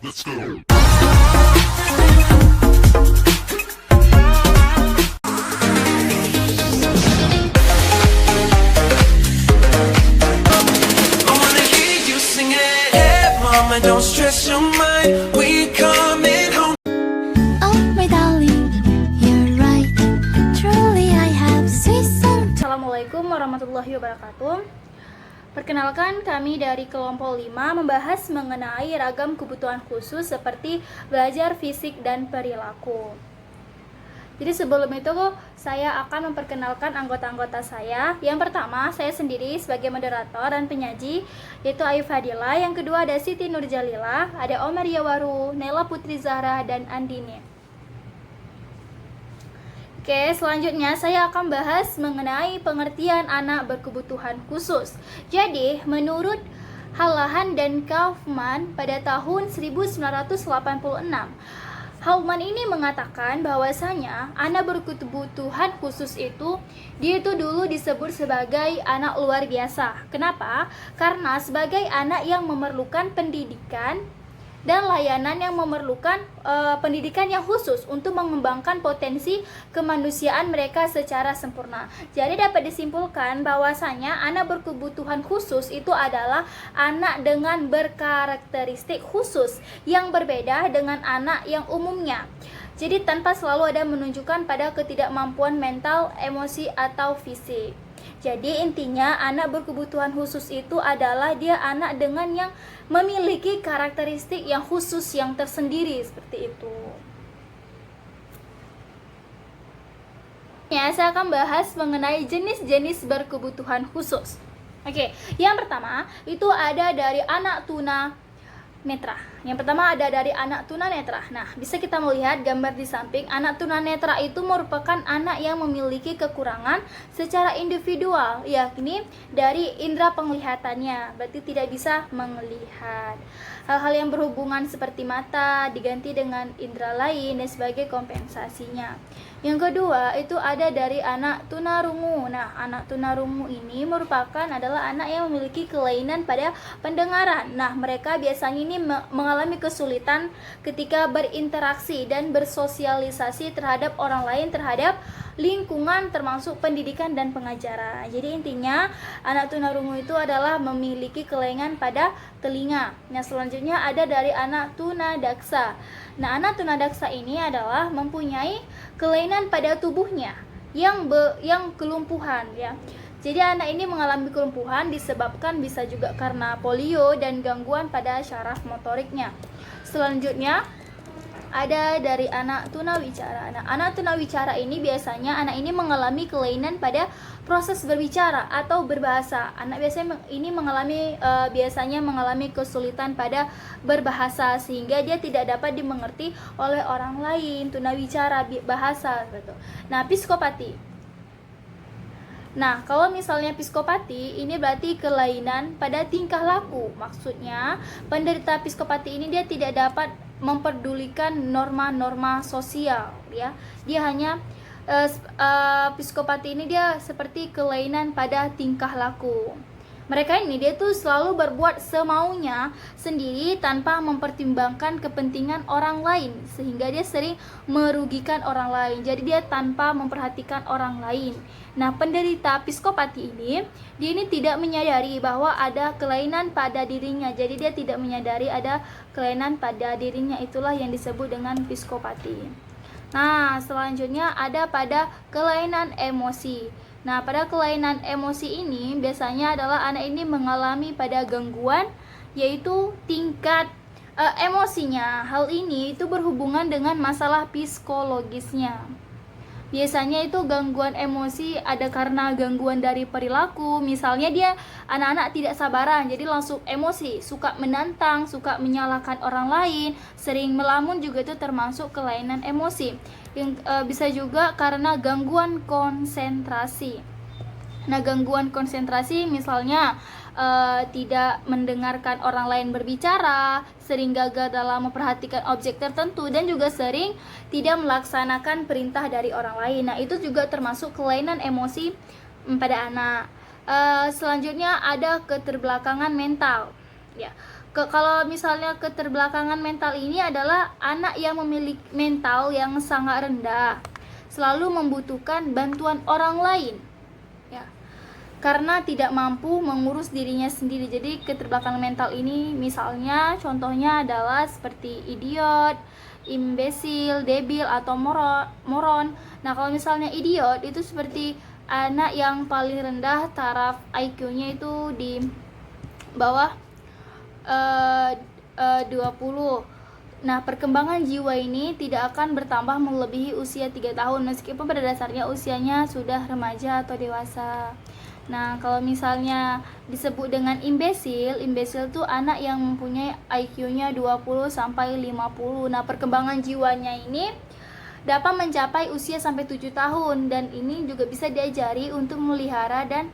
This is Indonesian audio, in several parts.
Let's go. I wanna hear you sing it. Hey, mama, don't stress your mind. We coming home. Oh my darling, you're right. Truly I have sweet song. Assalamualaikum warahmatullahi wabarakatuh. Perkenalkan, kami dari kelompok 5 membahas mengenai ragam kebutuhan khusus seperti belajar fisik dan perilaku. Jadi sebelum itu saya akan memperkenalkan anggota-anggota saya. Yang pertama, saya sendiri sebagai moderator dan penyaji, yaitu Ayu Fadila. Yang kedua ada Siti Nurjalila, ada Omar Yawaru, Nela Putri Zahra, dan Andini. Oke, selanjutnya saya akan bahas mengenai pengertian anak berkebutuhan khusus. Jadi, menurut Hallahan dan Kaufman pada tahun 1986, Hallman ini mengatakan bahwasanya anak berkebutuhan khusus itu dia itu dulu disebut sebagai anak luar biasa. Kenapa? Karena sebagai anak yang memerlukan pendidikan dan layanan yang memerlukan pendidikan yang khusus untuk mengembangkan potensi kemanusiaan mereka secara sempurna. Jadi dapat disimpulkan bahwasanya anak berkebutuhan khusus itu adalah anak dengan berkarakteristik khusus yang berbeda dengan anak yang umumnya. Jadi tanpa selalu ada menunjukkan pada ketidakmampuan mental, emosi, atau fisik. Jadi intinya anak berkebutuhan khusus itu adalah dia anak dengan yang memiliki karakteristik yang khusus yang tersendiri seperti itu. Ya, saya akan bahas mengenai jenis-jenis berkebutuhan khusus. Oke, yang pertama itu ada dari anak tuna netra. Yang pertama ada dari anak tunanetra. Nah, bisa kita melihat gambar di samping. Anak tunanetra itu merupakan anak yang memiliki kekurangan secara individual, yakni dari indera penglihatannya, berarti tidak bisa melihat. Hal-hal yang berhubungan seperti mata diganti dengan indera lain dan sebagai kompensasinya. Yang kedua itu ada dari anak tunarungu. Nah, anak tunarungu ini merupakan adalah anak yang memiliki kelainan pada pendengaran. Nah, mereka biasanya ini mengalami kesulitan ketika berinteraksi dan bersosialisasi terhadap orang lain, terhadap lingkungan termasuk pendidikan dan pengajaran. Jadi intinya anak tunarungu itu adalah memiliki kelainan pada telinga. Nah, selanjutnya ada dari anak tunadaksa. Nah, anak tunadaksa ini adalah mempunyai kelainan pada tubuhnya yang kelumpuhan ya. Jadi anak ini mengalami kelumpuhan disebabkan bisa juga karena polio dan gangguan pada syaraf motoriknya. Selanjutnya ada dari anak tunawicara. Nah, anak tunawicara ini biasanya anak ini mengalami kelainan pada proses berbicara atau berbahasa. Anak biasanya ini biasanya mengalami kesulitan pada berbahasa sehingga dia tidak dapat dimengerti oleh orang lain. Tunawicara bahasa gitu. Nah, psikopati. Nah, kalau misalnya psikopati ini berarti kelainan pada tingkah laku. Maksudnya, penderita psikopati ini dia tidak dapat memperdulikan norma-norma sosial ya. Dia hanya psikopati ini dia seperti kelainan pada tingkah laku. Mereka ini dia tuh selalu berbuat semaunya sendiri tanpa mempertimbangkan kepentingan orang lain, sehingga dia sering merugikan orang lain. Jadi dia tanpa memperhatikan orang lain. Nah, penderita psikopati ini dia ini tidak menyadari bahwa ada kelainan pada dirinya. Jadi dia tidak menyadari ada kelainan pada dirinya, itulah yang disebut dengan psikopati. Nah, selanjutnya ada pada kelainan emosi. Nah, pada kelainan emosi ini biasanya adalah anak ini mengalami pada gangguan yaitu tingkat emosinya. Hal ini itu berhubungan dengan masalah psikologisnya. Biasanya itu gangguan emosi ada karena gangguan dari perilaku. Misalnya dia anak-anak tidak sabaran, jadi langsung emosi, suka menantang, suka menyalahkan orang lain, sering melamun juga itu termasuk kelainan emosi. Yang bisa juga karena gangguan konsentrasi. Nah, gangguan konsentrasi misalnya tidak mendengarkan orang lain berbicara, sering gagal dalam memperhatikan objek tertentu, dan juga sering tidak melaksanakan perintah dari orang lain. Nah, itu juga termasuk kelainan emosi pada anak. Selanjutnya ada keterbelakangan mental. Ya, Kalau misalnya keterbelakangan mental ini adalah anak yang memiliki mental yang sangat rendah, selalu membutuhkan bantuan orang lain, ya, karena tidak mampu mengurus dirinya sendiri. Jadi keterbelakangan mental ini misalnya contohnya adalah seperti idiot, imbesil, debil, atau moron. Nah, kalau misalnya idiot itu seperti anak yang paling rendah taraf IQ-nya itu di bawah 20. Nah, perkembangan jiwa ini tidak akan bertambah melebihi usia 3 tahun meskipun pada dasarnya usianya sudah remaja atau dewasa. Nah, kalau misalnya disebut dengan imbesil tuh anak yang mempunyai IQ-nya 20 sampai 50. Nah, perkembangan jiwanya ini dapat mencapai usia sampai 7 tahun dan ini juga bisa diajari untuk memelihara dan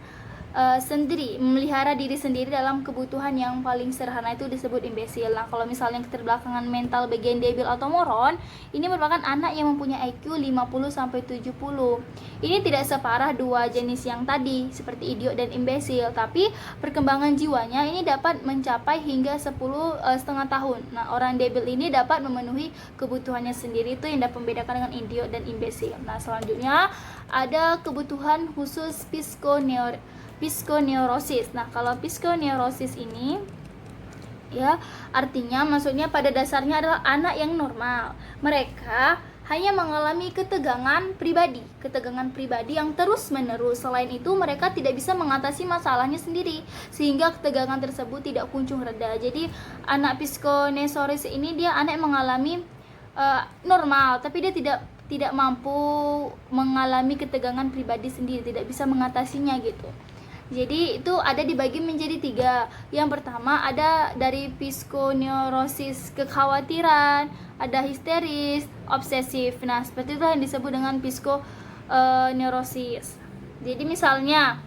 memelihara diri sendiri dalam kebutuhan yang paling sederhana itu disebut imbesil. Nah, kalau misalnya keterbelakangan mental bagian debil atau moron, ini merupakan anak yang mempunyai IQ 50 sampai 70. Ini tidak separah dua jenis yang tadi seperti idiot dan imbesil, tapi perkembangan jiwanya ini dapat mencapai hingga 10,5 tahun. Nah, orang debil ini dapat memenuhi kebutuhannya sendiri, itu yang dapat membedakan dengan idiot dan imbesil. Nah, selanjutnya ada kebutuhan khusus psikoneurosis. Nah, kalau psikoneurosis ini ya artinya maksudnya pada dasarnya adalah anak yang normal. Mereka hanya mengalami ketegangan pribadi yang terus-menerus. Selain itu, mereka tidak bisa mengatasi masalahnya sendiri sehingga ketegangan tersebut tidak kunjung reda. Jadi, anak psikoneurosis ini dia anak yang mengalami normal, tapi dia tidak mampu mengalami ketegangan pribadi sendiri, tidak bisa mengatasinya gitu. Jadi itu ada dibagi menjadi 3. Yang pertama ada dari psikoneurosis kekhawatiran, ada histeris, obsesif. Nah, seperti itu yang disebut dengan psikoneurosis. Jadi misalnya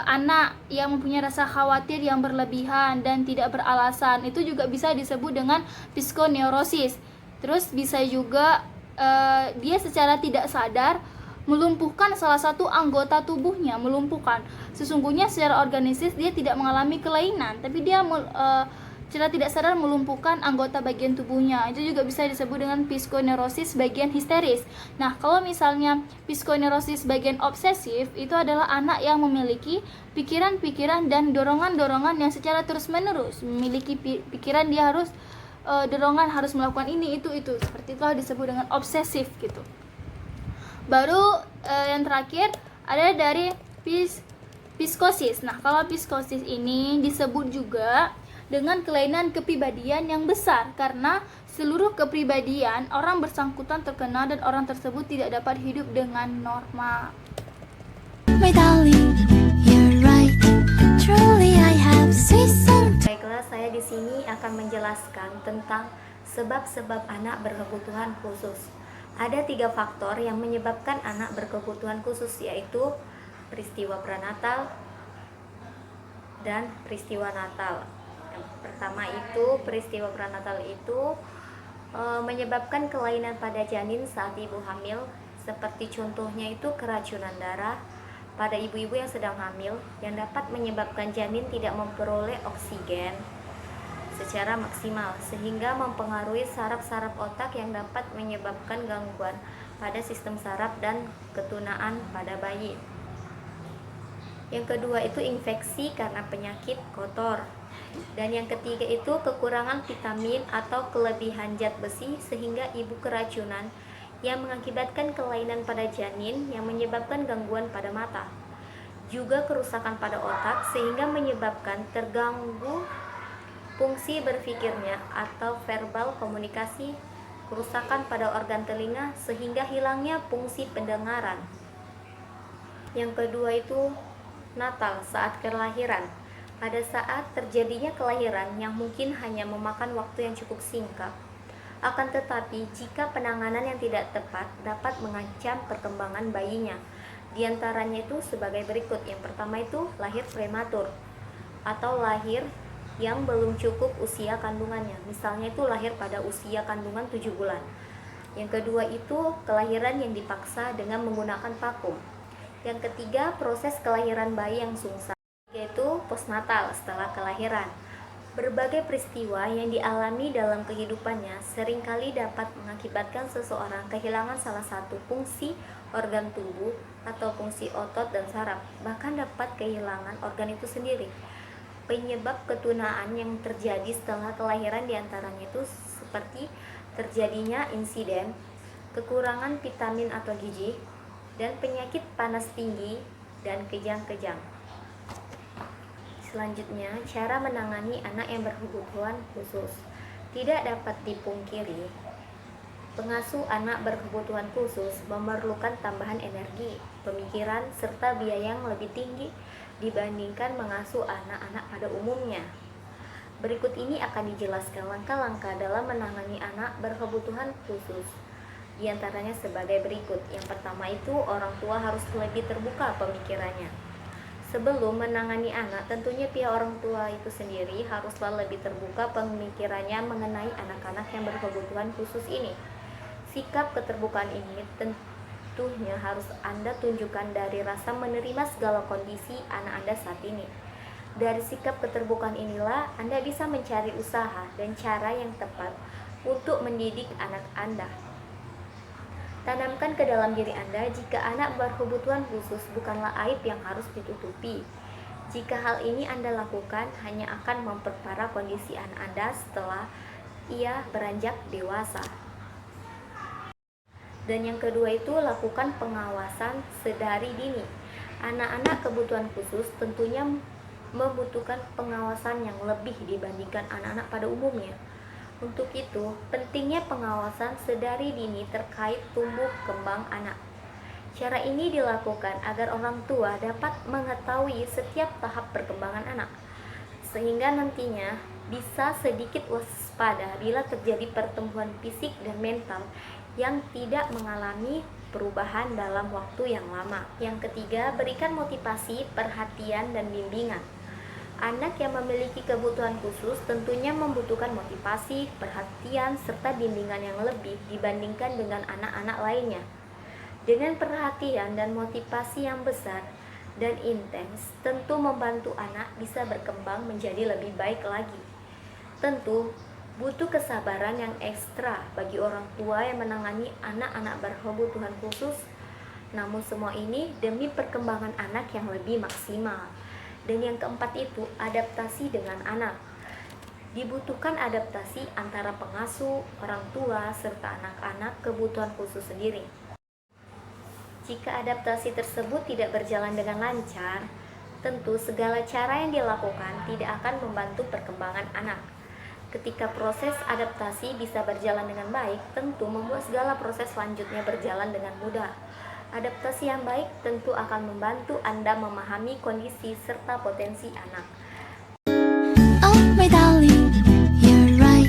anak yang mempunyai rasa khawatir yang berlebihan dan tidak beralasan, itu juga bisa disebut dengan psikoneurosis. Terus bisa juga dia secara tidak sadar melumpuhkan salah satu anggota tubuhnya, sesungguhnya secara organisis dia tidak mengalami kelainan, tapi dia secara tidak sadar melumpuhkan anggota bagian tubuhnya. Itu juga bisa disebut dengan psikoneurosis bagian histeris. Nah, kalau misalnya psikoneurosis bagian obsesif, itu adalah anak yang memiliki pikiran-pikiran dan dorongan-dorongan yang secara terus-menerus, memiliki pikiran dia harus dorongan harus melakukan ini itu seperti itulah disebut dengan obsesif gitu. Baru yang terakhir ada dari psikosis. Nah, kalau psikosis ini disebut juga dengan kelainan kepribadian yang besar karena seluruh kepribadian orang bersangkutan terkena dan orang tersebut tidak dapat hidup dengan normal. My darling, you're right. Truly I have sweet song. Baiklah, saya di sini akan menjelaskan tentang sebab-sebab anak berkebutuhan khusus. Ada 3 faktor yang menyebabkan anak berkebutuhan khusus, yaitu peristiwa prenatal dan peristiwa natal. Yang pertama itu peristiwa prenatal itu menyebabkan kelainan pada janin saat ibu hamil, seperti contohnya itu keracunan darah pada ibu-ibu yang sedang hamil yang dapat menyebabkan janin tidak memperoleh oksigen secara maksimal sehingga mempengaruhi saraf-saraf otak yang dapat menyebabkan gangguan pada sistem saraf dan ketunaan pada bayi. Yang kedua itu infeksi karena penyakit kotor. Dan yang ketiga itu kekurangan vitamin atau kelebihan zat besi sehingga ibu keracunan yang mengakibatkan kelainan pada janin yang menyebabkan gangguan pada mata. Juga kerusakan pada otak sehingga menyebabkan terganggu fungsi berpikirnya atau verbal komunikasi, kerusakan pada organ telinga sehingga hilangnya fungsi pendengaran. Yang kedua itu natal saat kelahiran. Pada saat terjadinya kelahiran yang mungkin hanya memakan waktu yang cukup singkat, akan tetapi jika penanganan yang tidak tepat dapat mengancam perkembangan bayinya. Di antaranya itu sebagai berikut. Yang pertama itu lahir prematur atau lahir yang belum cukup usia kandungannya. Misalnya itu lahir pada usia kandungan 7 bulan. Yang kedua itu kelahiran yang dipaksa dengan menggunakan vakum. Yang ketiga proses kelahiran bayi yang sungsang, yaitu postnatal setelah kelahiran. Berbagai peristiwa yang dialami dalam kehidupannya seringkali dapat mengakibatkan seseorang kehilangan salah satu fungsi organ tubuh atau fungsi otot dan saraf, bahkan dapat kehilangan organ itu sendiri. Penyebab ketunaan yang terjadi setelah kelahiran diantaranya itu seperti terjadinya insiden, kekurangan vitamin atau gizi, dan penyakit panas tinggi dan kejang-kejang. Selanjutnya, cara menangani anak yang berkebutuhan khusus. Tidak dapat dipungkiri, pengasuh anak berkebutuhan khusus memerlukan tambahan energi, pemikiran, serta biaya yang lebih tinggi dibandingkan mengasuh anak-anak pada umumnya. Berikut ini akan dijelaskan langkah-langkah dalam menangani anak berkebutuhan khusus. Di antaranya sebagai berikut. Yang pertama itu, orang tua harus lebih terbuka pemikirannya. Sebelum menangani anak, tentunya pihak orang tua itu sendiri haruslah lebih terbuka pemikirannya mengenai anak-anak yang berkebutuhan khusus ini. Sikap keterbukaan ini tentunya harus Anda tunjukkan dari rasa menerima segala kondisi anak Anda saat ini. Dari sikap keterbukaan inilah Anda bisa mencari usaha dan cara yang tepat untuk mendidik anak Anda. Tanamkan ke dalam diri Anda jika anak berkebutuhan khusus bukanlah aib yang harus ditutupi. Jika hal ini Anda lakukan, hanya akan memperparah kondisi anak Anda setelah ia beranjak dewasa. Dan yang kedua itu, lakukan pengawasan sedari dini. Anak-anak kebutuhan khusus tentunya membutuhkan pengawasan yang lebih dibandingkan anak-anak pada umumnya. Untuk itu, pentingnya pengawasan sedari dini terkait tumbuh kembang anak. Cara ini dilakukan agar orang tua dapat mengetahui setiap tahap perkembangan anak, sehingga nantinya bisa sedikit waspada bila terjadi pertumbuhan fisik dan mental yang tidak mengalami perubahan dalam waktu yang lama. Yang ketiga, berikan motivasi, perhatian, dan bimbingan. Anak yang memiliki kebutuhan khusus tentunya membutuhkan motivasi, perhatian, serta bimbingan yang lebih dibandingkan dengan anak-anak lainnya. Dengan perhatian dan motivasi yang besar dan intens, tentu membantu anak bisa berkembang menjadi lebih baik lagi. Tentu, butuh kesabaran yang ekstra bagi orang tua yang menangani anak-anak berkebutuhan khusus. Namun semua ini demi perkembangan anak yang lebih maksimal. Dan yang keempat itu, adaptasi dengan anak. Dibutuhkan adaptasi antara pengasuh, orang tua, serta anak-anak kebutuhan khusus sendiri. Jika adaptasi tersebut tidak berjalan dengan lancar, tentu segala cara yang dilakukan tidak akan membantu perkembangan anak. Ketika proses adaptasi bisa berjalan dengan baik, tentu membuat segala proses selanjutnya berjalan dengan mudah. Adaptasi yang baik tentu akan membantu Anda memahami kondisi serta potensi anak. Oh my darling, you're right.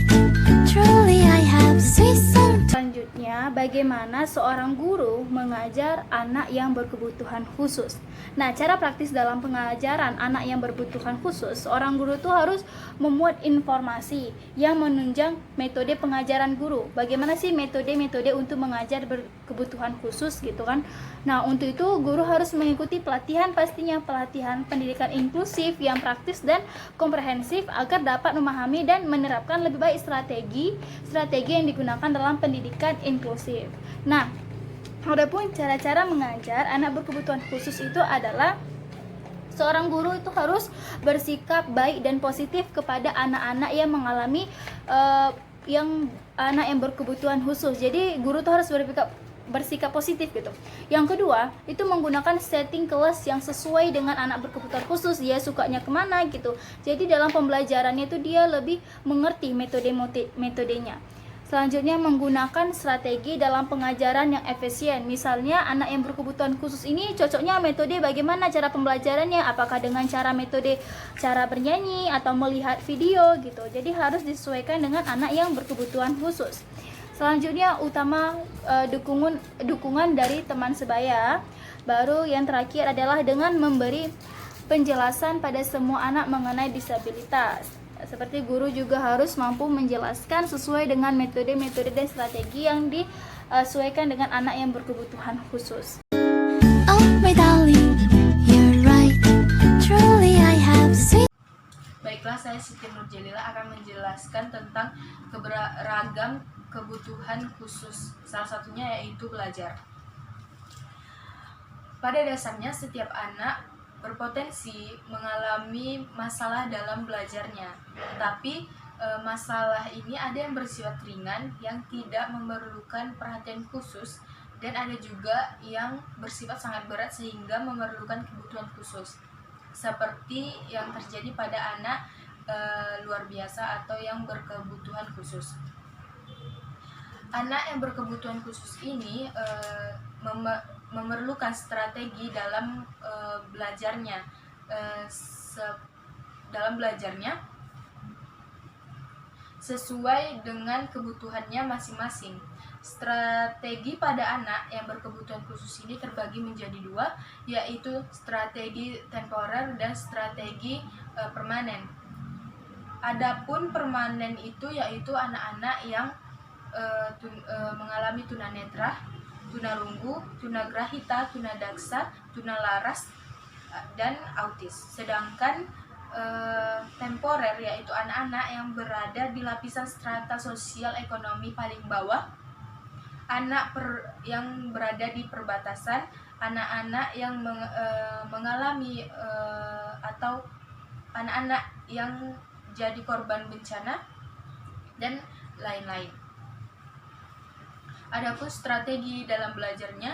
Truly I have sweet song. Selanjutnya, bagaimana seorang guru mengajar anak yang berkebutuhan khusus. Nah, cara praktis dalam pengajaran anak yang berkebutuhan khusus, seorang guru itu harus memuat informasi yang menunjang metode pengajaran guru. Bagaimana sih metode-metode untuk mengajar berkebutuhan khusus gitu kan. Nah, untuk itu guru harus mengikuti pelatihan, pastinya pelatihan pendidikan inklusif yang praktis dan komprehensif agar dapat memahami dan menerapkan lebih baik strategi yang digunakan dalam pendidikan inklusif. Nah, adapun cara-cara mengajar anak berkebutuhan khusus itu adalah seorang guru itu harus bersikap baik dan positif kepada anak-anak yang mengalami anak yang berkebutuhan khusus. Jadi guru itu harus bersikap positif gitu. Yang kedua, itu menggunakan setting kelas yang sesuai dengan anak berkebutuhan khusus, dia sukanya kemana gitu. Jadi dalam pembelajarannya itu dia lebih mengerti metodenya. Selanjutnya, menggunakan strategi dalam pengajaran yang efisien. Misalnya anak yang berkebutuhan khusus ini cocoknya metode bagaimana cara pembelajarannya, apakah dengan metode cara bernyanyi atau melihat video gitu. Jadi harus disesuaikan dengan anak yang berkebutuhan khusus. Selanjutnya, utama dukungan dari teman sebaya. Baru yang terakhir adalah dengan memberi penjelasan pada semua anak mengenai disabilitas. Seperti guru juga harus mampu menjelaskan sesuai dengan metode-metode dan strategi yang disesuaikan dengan anak yang berkebutuhan khusus. Oh my darling, you're right. Truly I have sweet. Baiklah, saya Siti Nurjalila akan menjelaskan tentang ragam kebutuhan khusus. Salah satunya yaitu belajar. Pada dasarnya setiap anak berpotensi mengalami masalah dalam belajarnya. Tetapi masalah ini ada yang bersifat ringan yang tidak memerlukan perhatian khusus, dan ada juga yang bersifat sangat berat sehingga memerlukan kebutuhan khusus. Seperti yang terjadi pada anak luar biasa atau yang berkebutuhan khusus. Anak yang berkebutuhan khusus ini memerlukan strategi dalam belajarnya. Dalam belajarnya sesuai dengan kebutuhannya masing-masing. Strategi pada anak yang berkebutuhan khusus ini terbagi menjadi dua, yaitu strategi temporer dan strategi permanen. Adapun permanen itu yaitu anak-anak yang mengalami tunanetra, tunarunggu, tunagrahita, tunadaksa, tunalaras, dan autis. Sedangkan temporer yaitu anak-anak yang berada di lapisan strata sosial ekonomi paling bawah, yang berada di perbatasan, anak-anak yang mengalami atau anak-anak yang jadi korban bencana, dan lain-lain. Adapun strategi dalam belajarnya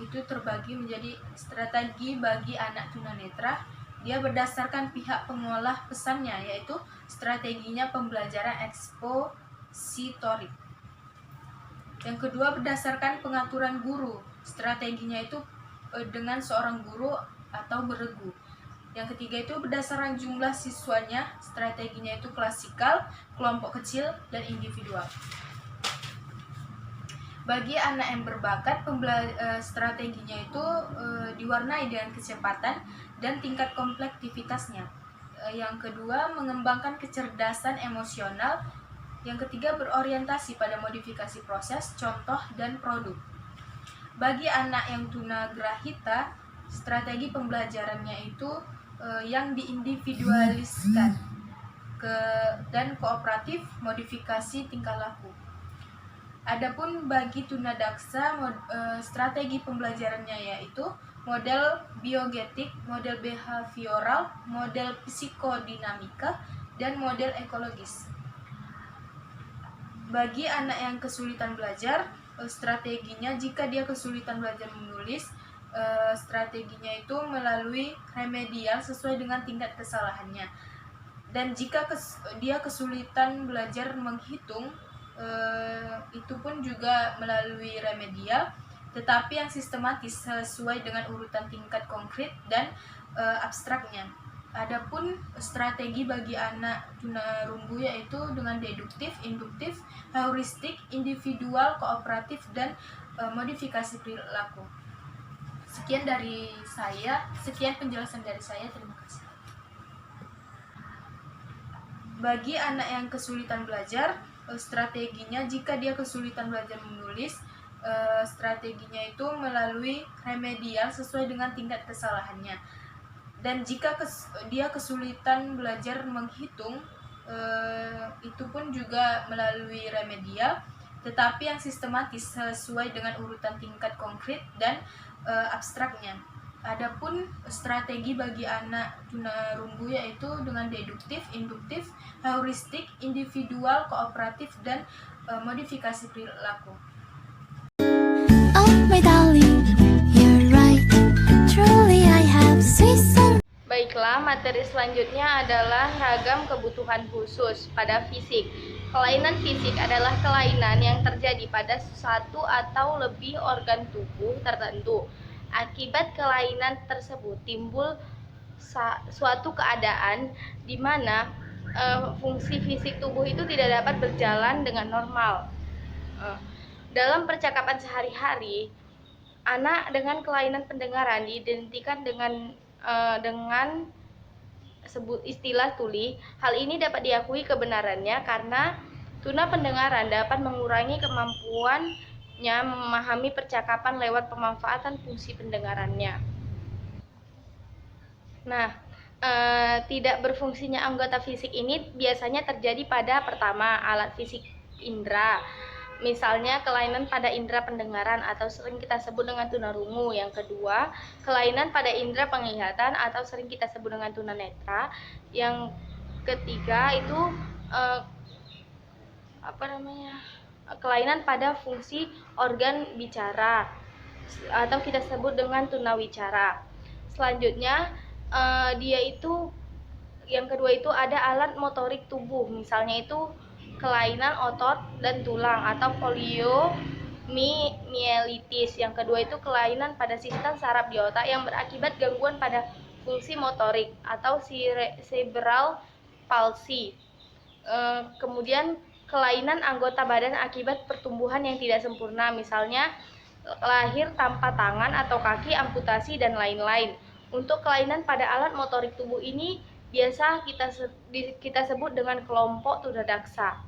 itu terbagi menjadi strategi bagi anak tunanetra. Dia berdasarkan pihak pengolah pesannya, yaitu strateginya pembelajaran ekspositorik. Yang kedua berdasarkan pengaturan guru. Strateginya itu dengan seorang guru atau beregu. Yang ketiga itu berdasarkan jumlah siswanya. Strateginya itu klasikal, kelompok kecil, dan individual. Bagi anak yang berbakat, strateginya itu diwarnai dengan kecepatan dan tingkat komplektivitasnya. Yang kedua, mengembangkan kecerdasan emosional. Yang ketiga, berorientasi pada modifikasi proses, contoh, dan produk. Bagi anak yang tunagrahita, strategi pembelajarannya itu yang diindividualiskan dan kooperatif, modifikasi tingkah laku. Adapun bagi tunadaksa, strategi pembelajarannya yaitu model biogetik, model behavioral, model psikodinamika, dan model ekologis. Bagi anak yang kesulitan belajar, strateginya jika dia kesulitan belajar menulis, strateginya itu melalui remedial sesuai dengan tingkat kesalahannya. Dan jika dia kesulitan belajar menghitung, itu pun juga melalui remedial, tetapi yang sistematis sesuai dengan urutan tingkat konkret dan abstraknya. Adapun strategi bagi anak tunarunggu yaitu dengan deduktif, induktif, heuristik, individual, kooperatif, dan modifikasi perilaku. Sekian penjelasan dari saya. Terima kasih. Bagi anak yang kesulitan belajar, strateginya jika dia kesulitan belajar menulis, strateginya itu melalui remedial sesuai dengan tingkat kesalahannya. Dan jika dia kesulitan belajar menghitung, itu pun juga melalui remedial, tetapi yang sistematis sesuai dengan urutan tingkat konkret dan abstraknya. Adapun strategi bagi anak tunarunggu yaitu dengan deduktif, induktif, heuristik, individual, kooperatif, dan modifikasi perilaku. Oh my darling, you're right. Truly I have sweet song. Baiklah, materi selanjutnya adalah ragam kebutuhan khusus pada fisik. Kelainan fisik adalah kelainan yang terjadi pada satu atau lebih organ tubuh tertentu. Akibat kelainan tersebut timbul suatu keadaan di mana fungsi fisik tubuh itu tidak dapat berjalan dengan normal. Dalam percakapan sehari-hari, anak dengan kelainan pendengaran diidentikan dengan sebut istilah tuli. Hal ini dapat diakui kebenarannya karena tuna pendengaran dapat mengurangi kemampuannya memahami percakapan lewat pemanfaatan fungsi pendengarannya. Nah, tidak berfungsinya anggota fisik ini biasanya terjadi pada pertama alat fisik indera. Misalnya kelainan pada indera pendengaran atau sering kita sebut dengan tunarungu. Yang kedua, kelainan pada indera penglihatan atau sering kita sebut dengan tunanetra. Yang ketiga itu kelainan pada fungsi organ bicara atau kita sebut dengan tunawicara. Selanjutnya yang kedua itu ada alat motorik tubuh, misalnya itu kelainan otot dan tulang atau poliomyelitis. Yang kedua itu kelainan pada sistem saraf di otak yang berakibat gangguan pada fungsi motorik atau cerebral palsy. Kemudian kelainan anggota badan akibat pertumbuhan yang tidak sempurna, misalnya lahir tanpa tangan atau kaki, amputasi, dan lain-lain. Untuk kelainan pada alat motorik tubuh ini biasa kita sebut dengan kelompok tunadaksa.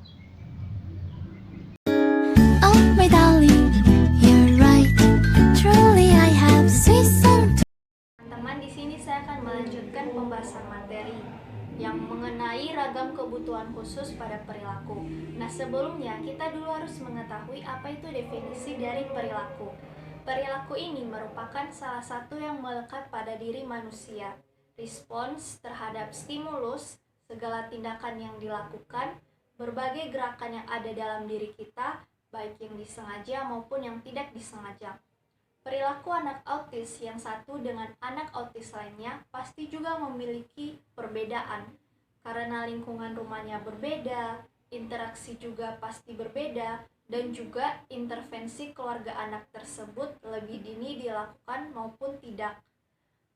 Oh my darling, you're right. Truly I have sweet song. Teman-teman, di sini saya akan melanjutkan pembahasan materi yang mengenai ragam kebutuhan khusus pada perilaku. Nah, sebelumnya kita dulu harus mengetahui apa itu definisi dari perilaku. Perilaku ini merupakan salah satu yang melekat pada diri manusia. Respons terhadap stimulus, segala tindakan yang dilakukan, berbagai gerakan yang ada dalam diri kita, baik yang disengaja maupun yang tidak disengaja. Perilaku anak autis yang satu dengan anak autis lainnya pasti juga memiliki perbedaan. Karena lingkungan rumahnya berbeda, interaksi juga pasti berbeda, dan juga intervensi keluarga anak tersebut lebih dini dilakukan maupun tidak.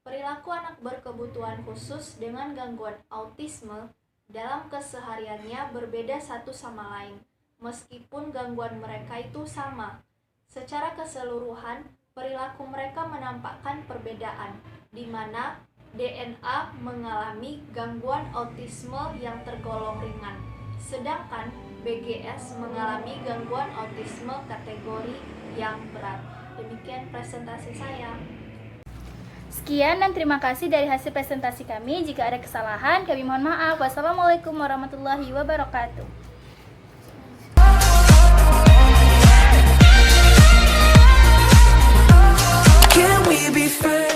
Perilaku anak berkebutuhan khusus dengan gangguan autisme dalam kesehariannya berbeda satu sama lain, meskipun gangguan mereka itu sama. Secara keseluruhan, perilaku mereka menampakkan perbedaan, di mana DNA mengalami gangguan autisme yang tergolong ringan, sedangkan BGS mengalami gangguan autisme kategori yang berat. Demikian presentasi saya. Sekian dan terima kasih dari hasil presentasi kami. Jika ada kesalahan, kami mohon maaf. Wassalamualaikum warahmatullahi wabarakatuh. Can we be friends?